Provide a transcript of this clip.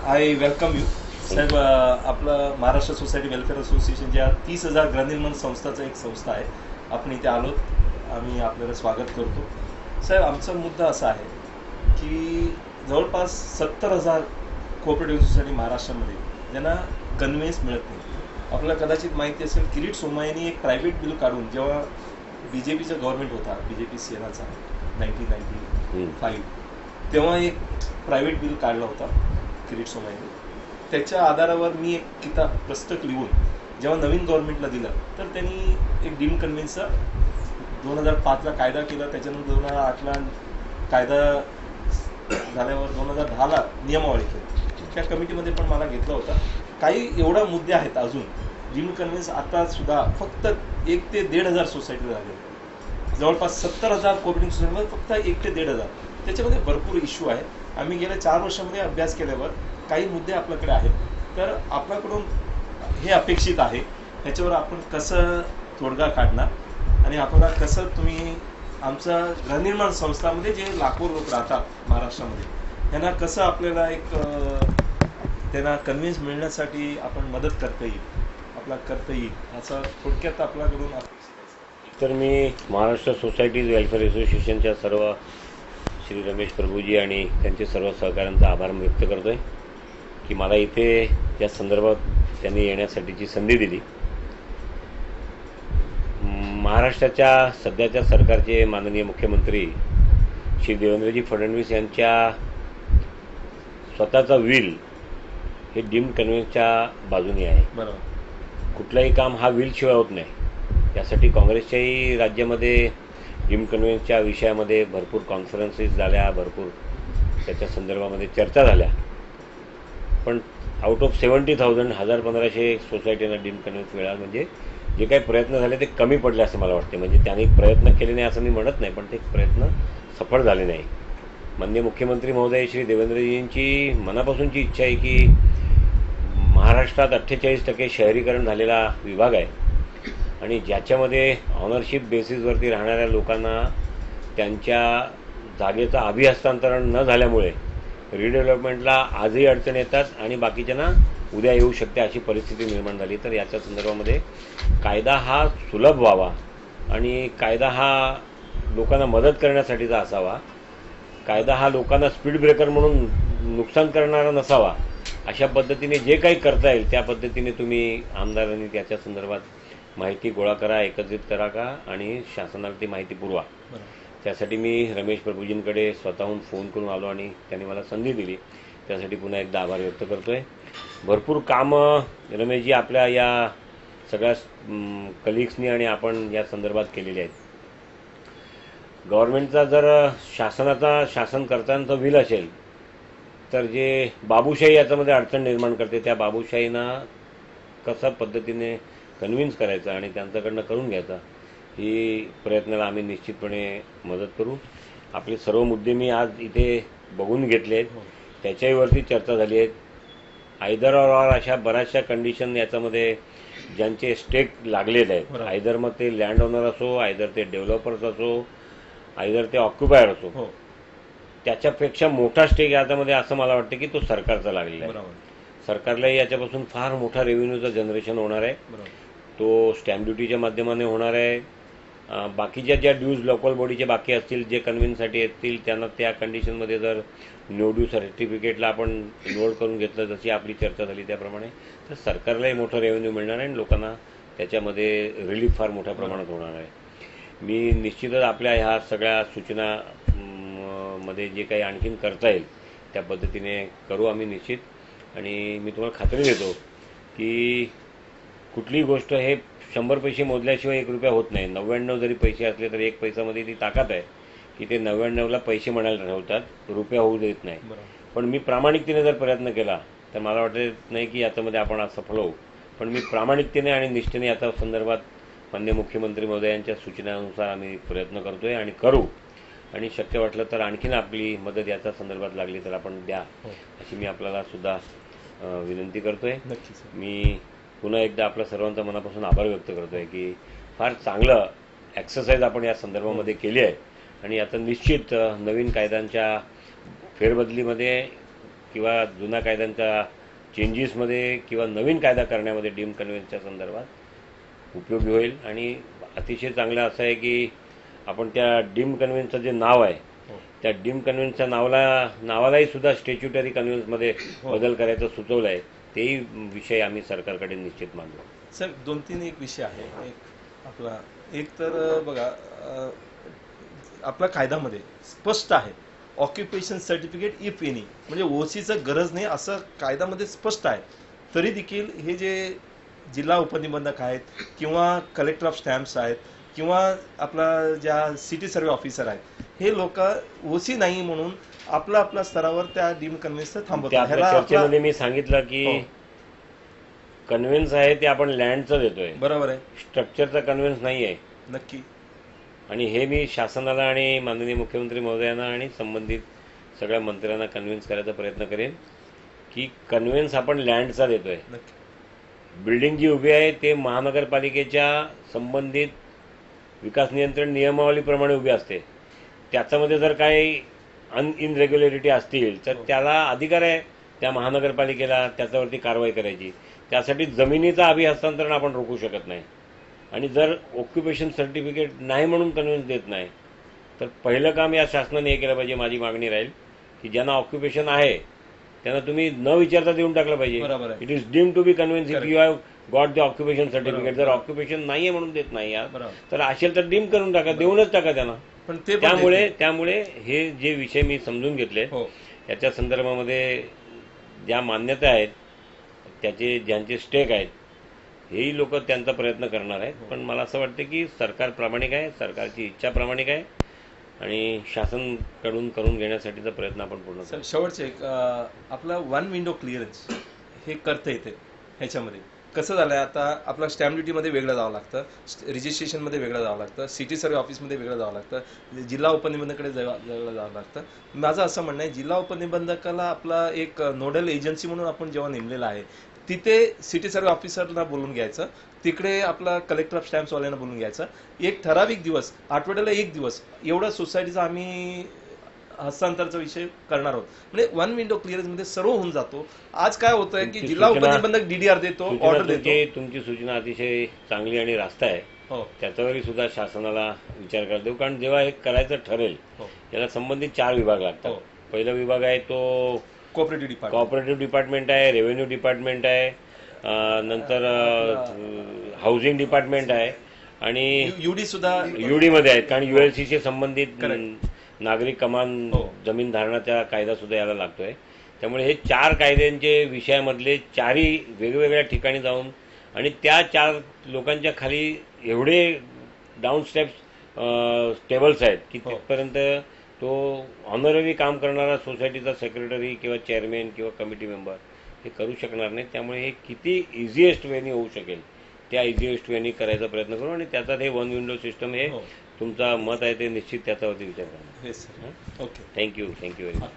I welcome you साहेब. आपलं Maharashtra society welfare association ज्या 30,000 गृहनिर्माण संस्थाचं एक संस्था आहे, आपण इथे आलोत. आम्ही आपल्याला स्वागत करतो. साहेब, आमचा मुद्दा असा आहे की जवळपास 70,000 कोऑपरेटिव्ह सोसायटी महाराष्ट्रामध्ये ज्यांना कन्व्हेन्स मिळत नाही. आपल्याला कदाचित माहिती असेल, किरीट सोमय्यांनी एक प्रायव्हेट बिल काढून, जेव्हा BJPचा गव्हर्नमेंट होता, BJP सेनाचा 1995, तेव्हा एक प्रायव्हेट बिल काढला होता किरीट सोमय्यांनी. त्याच्या आधारावर मी एक किताब पुस्तक लिहून जेव्हा नवीन गव्हर्नमेंटला दिलं, तर त्यांनी एक डीम कन्व्हेन्सचा 2005ला कायदा केला. त्याच्यानंतर 2008ला कायदा झाल्यावर 2010ला नियमावली केली. त्या कमिटीमध्ये पण मला घेतला होता. काही एवढा मुद्दे आहेत अजून. डीम कन्व्हेन्स आता सुद्धा फक्त 1 ते 1,500 सोसायटी झाले. जवळपास 70,000 कोऑपरेटिव्ह सोसायटीमध्ये फक्त 1 ते 1,500. त्याच्यामध्ये भरपूर इश्यू आहे. आम्ही गेल्या 4 वर्षामध्ये अभ्यास केल्यावर काही मुद्दे आपल्याकडे आहेत. तर आपल्याकडून हे अपेक्षित आहे, ह्याच्यावर आपण कसं तोडगा काढणार आणि आपल्याला कसं तुम्ही आमच्या गृहनिर्माण संस्थांमध्ये जे लाखो लोक राहतात महाराष्ट्रामध्ये, त्यांना कसं आपल्याला एक त्यांना कन्व्हिन्स मिळण्यासाठी आपण मदत करता येईल, आपला करता येईल, असं थोडक्यात आपल्याकडून. तर मी महाराष्ट्र सोसायटीज वेलफेअर असोसिएशनच्या सर्व श्री रमेश प्रभूजी आणि त्यांचे सर्व सहकाऱ्यांचा आभार व्यक्त करतो आहे की मला इथे या संदर्भात त्यांनी येण्यासाठीची संधी दिली. महाराष्ट्राच्या सध्याच्या सरकारचे माननीय मुख्यमंत्री श्री देवेंद्रजी फडणवीस यांच्या स्वतःचा विल हे डीम्ड कन्व्हेन्सच्या बाजूने आहे. बरोबर. कुठलंही काम हा विल शिवाय होत नाही. यासाठी काँग्रेसच्याही राज्यामध्ये डीम्ड कन्व्हेन्सच्या विषयामध्ये भरपूर कॉन्फरन्सेस झाल्या, भरपूर त्याच्या संदर्भामध्ये चर्चा झाल्या. पण आउट ऑफ 70,000 1,500 सोसायटींना डीम्ड कन्व्हेन्स मिळाला, म्हणजे जे काही प्रयत्न झाले ते कमी पडले असं मला वाटते. म्हणजे त्यांनी प्रयत्न केले नाही असं मी म्हणत नाही, पण ते प्रयत्न सफळ झाले नाही. माननीय मुख्यमंत्री महोदय श्री देवेंद्रजींची मनापासूनची इच्छा आहे की महाराष्ट्रात 48% शहरीकरण झालेला विभाग आहे आणि ज्याच्यामध्ये ऑनरशिप बेसिसवरती राहणाऱ्या लोकांना त्यांच्या जागेचं अभिहस्तांतरण न झाल्यामुळे रिडेव्हलपमेंटला आजही अडचण येतात आणि बाकीच्यांना उद्या येऊ शकते अशी परिस्थिती निर्माण झाली. तर याच्या संदर्भामध्ये कायदा हा सुलभ व्हावा आणि कायदा हा लोकांना मदत करण्यासाठीचा असावा. कायदा हा लोकांना स्पीड ब्रेकर म्हणून नुकसान करणारा नसावा. अशा पद्धतीने जे काही करता येईल त्या पद्धतीने तुम्ही आमदारांनी त्याच्या संदर्भात माहिती गोळा करा, एकत्रित करा का आणि शासनाला ती माहिती पुरवा. त्यासाठी मी रमेश प्रभूजींकडे स्वतःहून फोन करून आलो आणि त्यांनी मला संधी दिली. त्यासाठी पुन्हा एकदा आभार व्यक्त करतो आहे. भरपूर कामं रमेशजी आपल्या या सगळ्या कलिग्सनी आणि आपण या संदर्भात केलेली आहेत. गव्हर्नमेंटचा जर शासन करतानाचा विल असेल तर जे बाबूशाही याच्यामध्ये अडचण निर्माण करते, त्या बाबूशाहींना कशा पद्धतीने कन्व्हिन्स करायचं आणि त्यांच्याकडनं करून घ्यायचा, ही प्रयत्नाला आम्ही निश्चितपणे मदत करू. आपले सर्व मुद्दे मी आज इथे बघून घेतले आहेत, त्याच्यावरती चर्चा झाली आहे. आयदर ऑर अशा बऱ्याचशा कंडिशन याच्यामध्ये ज्यांचे स्टेक लागलेले आहेत, आयदर मग ते लँड ओनर असो, आयदर ते डेव्हलपर्स असो, आयदर ते ऑक्युपायर असो, त्याच्यापेक्षा मोठा स्टेक याच्यामध्ये असं मला वाटतं की तो सरकारचा लागलेला आहे. सरकारलाही याच्यापासून फार मोठा रेव्हेन्यूचं जनरेशन होणार आहे. तो स्टॅम्प ड्युटीच्या माध्यमाने होणार आहे. बाकीच्या ज्या ड्यूज लोकल बॉडीचे बाकी असतील, जे कन्व्हिन्ससाठी येतील, त्यांना त्या कंडिशनमध्ये जर नो ड्यू सर्टिफिकेटला आपण इन्व्हॉल्व करून घेतलं, जशी आपली चर्चा झाली त्याप्रमाणे, तर सरकारलाही मोठं रेव्हेन्यू मिळणार आहे आणि लोकांना त्याच्यामध्ये रिलीफ फार मोठ्या प्रमाणात होणार आहे. मी निश्चितच आपल्या ह्या सगळ्या सूचना मध्ये जे काही आणखीन करता येईल त्या पद्धतीने करू आम्ही निश्चित. आणि मी तुम्हाला खात्री देतो की कुठलीही गोष्ट हे 100 पैसे मोजल्याशिवाय 1 रुपया होत नाही. 99 जरी पैसे असले तर 1 पैसामध्ये ती ताकद आहे की ते 99ला पैसे म्हणायला ठेवतात, रुपया होऊ देत नाही. पण मी प्रामाणिकतेने जर प्रयत्न केला तर मला वाटत नाही की याच्यामध्ये आपण आज सफल होऊ. पण मी प्रामाणिकतेने आणि निष्ठेने याच्या संदर्भात माननीय मुख्यमंत्री महोदयांच्या सूचनानुसार आम्ही प्रयत्न करतोय आणि करू. आणि शक्य वाटलं तर आणखीन आपली मदत याच्या संदर्भात लागली तर आपण द्या, अशी मी आपल्याला सुद्धा विनंती करतोय. मी पुन्हा एकदा आपल्या सर्वांचा मनापासून आभार व्यक्त करतोय की फार चांगलं एक्सरसाइज आपण या संदर्भामध्ये केली आहे आणि आता निश्चित नवीन कायद्यांच्या फेरबदलीमध्ये किंवा जुन्या कायद्यांच्या चेंजेसमध्ये किंवा नवीन कायदा करण्यामध्ये डीम्ड कन्व्हेन्सच्या संदर्भात उपयोगी होईल. आणि अतिशय चांगलं असं आहे की आपण त्या डीम्ड कन्व्हेन्सचं जे नाव आहे त्या डीम्ड कन्व्हेन्सच्या नावालाही सुद्धा स्टॅच्युटरी कन्व्हेन्समध्ये बदल करायचं सुचवलं आहे. तेही विषय आम्ही सरकारकडे निश्चित मांडू. सर 2-3 एक विषय आहे. एक तर बघा आपल्या कायद्यामध्ये स्पष्ट आहे ऑक्युपेशन सर्टिफिकेट इफ एनी, म्हणजे ओसीचं गरज नाही असं कायद्यामध्ये स्पष्ट आहे. तरी देखील हे जे जिल्हा उपनिबंधक आहेत किंवा कलेक्टर ऑफ स्टॅम्प्स आहेत किंवा आपला ज्या सिटी सर्वे ऑफिसर आहेत हे लोक ओसी नाही म्हणून आपल्या स्तरावर त्या डीम्ड कन्व्हेन्स थांबवतात. चर्चेमध्ये मी सांगितलं की कन्व्हेन्स आहे ते आपण लँडचं देतोय, बरोबर आहे, स्ट्रक्चरचा कन्व्हेन्स नाही आहे. नक्की. आणि हे मी शासनाला आणि माननीय मुख्यमंत्री महोदयांना आणि संबंधित सगळ्या मंत्र्यांना कन्व्हिन्स करायचा प्रयत्न करेन की कन्व्हेन्स आपण लँडचा देतोय. बिल्डिंग जी उभी आहे ते महानगरपालिकेच्या संबंधित विकास नियंत्रण नियमावलीप्रमाणे उभी असते. त्याच्यामध्ये जर काही इनरेग्युलरिटी असतील तर त्याला अधिकार आहे त्या महानगरपालिकेला त्याच्यावरती कारवाई करायची. त्यासाठी जमिनीचं अभिहस्तांतरण आपण रोखू शकत नाही. आणि जर ऑक्युपेशन सर्टिफिकेट नाही म्हणून कन्व्हिन्स देत नाही तर पहिलं काम या शासनाने हे केलं पाहिजे. माझी मागणी राहील की ज्यांना ऑक्युपेशन आहे त्यांना तुम्ही न विचारता देऊन टाकलं पाहिजे. It is deemed to be convince if you have got the occupation certificate. जर ऑक्युपेशन नाहीये म्हणून देत नाही यार तर असेल तर डीम करून टाका, देऊनच टाका त्यांना. पण त्यामुळे हे जे विषय मी समजून घेतले याच्या संदर्भामध्ये ज्या मान्यता आहेत त्याचे ज्यांचे स्टेक आहेत हेही लोक त्यांचा प्रयत्न करणार आहेत. पण मला असं वाटतं की सरकार प्रामाणिक आहे, सरकारची इच्छा प्रामाणिक आहे आणि शासनकडून करून घेण्यासाठीचा प्रयत्न आपण पूर्ण करू. शेवटचे आपला वन विंडो क्लिअरन्स हे करता येते. ह्याच्यामध्ये कसं झालंय आता आपला स्टॅम्प ड्युटीमध्ये वेगळं जावं लागतं, रजिस्ट्रेशनमध्ये वेगळं जावं लागतं, सिटी सर्वे ऑफिसमध्ये वेगळं जावं लागतं, जिल्हा उपनिबंधकाकडे वेगळं जावं लागतं. माझं असं म्हणणं आहे जिल्हा उपनिबंधकाला आपला एक नोडल एजन्सी म्हणून आपण जेव्हा नेमलेला आहे तिथे सिटी सर्वे ऑफिसरला बोलून घ्यायचं, तिकडे आपला कलेक्टर ऑफ स्टॅम्प्सवाल्यांना बोलून घ्यायचं. एक ठराविक दिवस, आठवड्याला एक दिवस एवढा सोसायटीचा आम्ही हस्तांतरचा विषय करणार आहोत. म्हणजे वन विंडो क्लिअरन्स मध्ये सर्व होऊन जातो. आज काय होतंय की जिल्हा उपनिबंधक डीडीआर देतो, ऑर्डर देतो. तुमची सूचना अतिशय चांगली आणि रास्त आहे. त्याच्यावरही सुद्धा शासनाला विचार करायला देऊ. कारण जेव्हा हे करायचं ठरेल याला संबंधित 4 विभाग लागतात. पहिला विभाग आहे तो कोऑपरेटिव्ह डिपार्टमेंट आहे, रेव्हेन्यू डिपार्टमेंट आहे, नंतर हाऊसिंग डिपार्टमेंट आहे आणि युडी सुद्धा युडीमध्ये आहेत. कारण ULCशी संबंधित नागरिक कमान जमीन धारणाचा कायदा सुद्धा याला लागतोय. त्यामुळे हे 4 कायद्यांचे विषयामधले 4ही वेगवेगळ्या ठिकाणी जाऊन आणि त्या 4 लोकांच्या खाली एवढे डाऊन टेबल्स आहेत की तिथपर्यंत तो ऑनररी काम करणारा सोसायटीचा सेक्रेटरी किंवा चेअरमॅन किंवा कमिटी मेंबर हे करू शकणार नाही. त्यामुळे हे किती इझिएस्ट वेनी होऊ शकेल त्या इझिएस्ट वेनी करायचा प्रयत्न करू आणि त्याच्यात हे वन विंडो सिस्टम हे तुमचा मत आहे ते निश्चित त्याच्यावरती विचार करा. Okay, thank you very much.